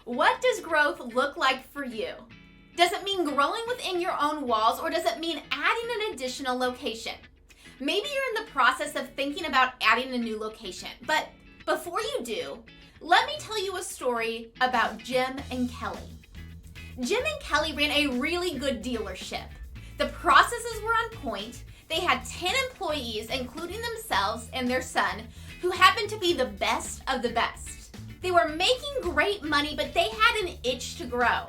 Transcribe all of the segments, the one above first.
What does growth look like for you? Does it mean growing within your own walls, or does it mean adding an additional location? Maybe you're in the process of thinking about adding a new location, but before you do, let me tell you a story about Jim and Kelly. Jim and Kelly ran a really good dealership. The processes were on point. They had 10 employees, including themselves and their son, who happened to be the best of the best. They were making great money, but they had an itch to grow.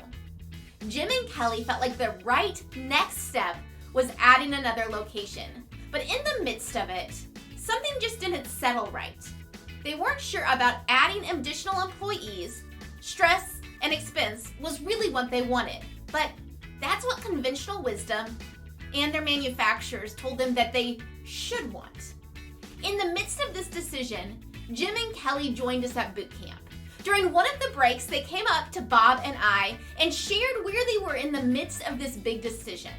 Jim and Kelly felt like the right next step was adding another location. But in the midst of it, something just didn't settle right. They weren't sure about adding additional employees. Stress and expense was really what they wanted. But that's what conventional wisdom and their manufacturers told them that they should want. In the midst of this decision, Jim and Kelly joined us at boot camp. During one of the breaks, they came up to Bob and I and shared where they were in the midst of this big decision.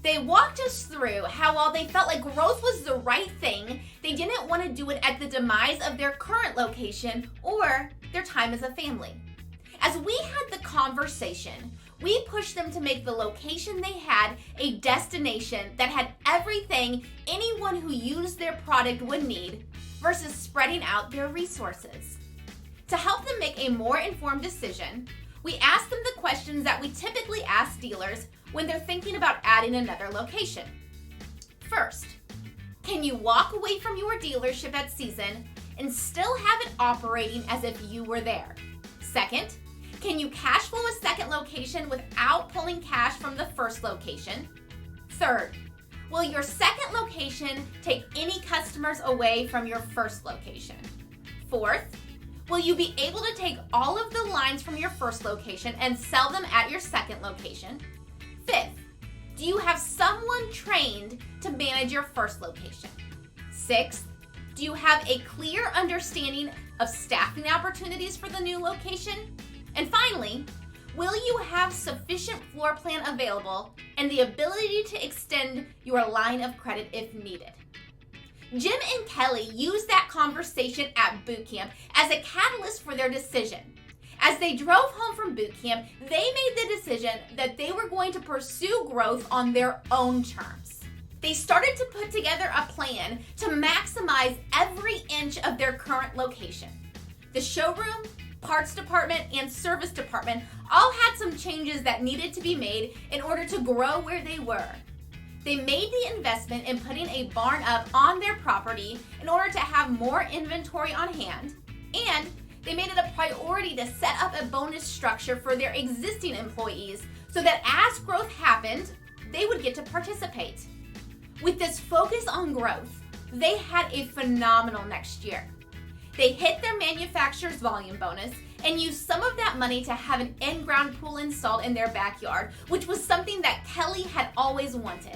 They walked us through how while they felt like growth was the right thing, they didn't want to do it at the demise of their current location or their time as a family. As we had the conversation, we pushed them to make the location they had a destination that had everything anyone who used their product would need versus spreading out their resources. To help them make a more informed decision, we asked them the questions that we typically ask dealers when they're thinking about adding another location. First, can you walk away from your dealership at season and still have it operating as if you were there? Second, can you cash flow a second location without pulling cash from the first location? Third, will your second location take any customers away from your first location? Fourth, will you be able to take all of the lines from your first location and sell them at your second location? Fifth, do you have someone trained to manage your first location? Sixth, do you have a clear understanding of staffing opportunities for the new location? And finally, will you have sufficient floor plan available and the ability to extend your line of credit if needed? Jim and Kelly used that conversation at boot camp as a catalyst for their decision. As they drove home from boot camp, they made the decision that they were going to pursue growth on their own terms. They started to put together a plan to maximize every inch of their current location. The showroom, parts department, and service department all had some changes that needed to be made in order to grow where they were. They made the investment in putting a barn up on their property in order to have more inventory on hand, and they made it a priority to set up a bonus structure for their existing employees so that as growth happened, they would get to participate. With this focus on growth, they had a phenomenal next year. They hit their manufacturer's volume bonus and used some of that money to have an in-ground pool installed in their backyard, which was something that Kelly had always wanted.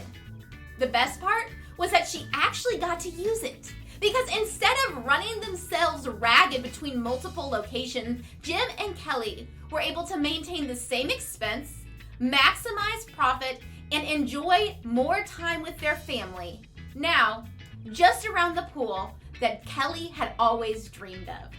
The best part was that she actually got to use it. Because instead of running themselves ragged between multiple locations, Jim and Kelly were able to maintain the same expense, maximize profit, and enjoy more time with their family, now just around the pool that Kelly had always dreamed of.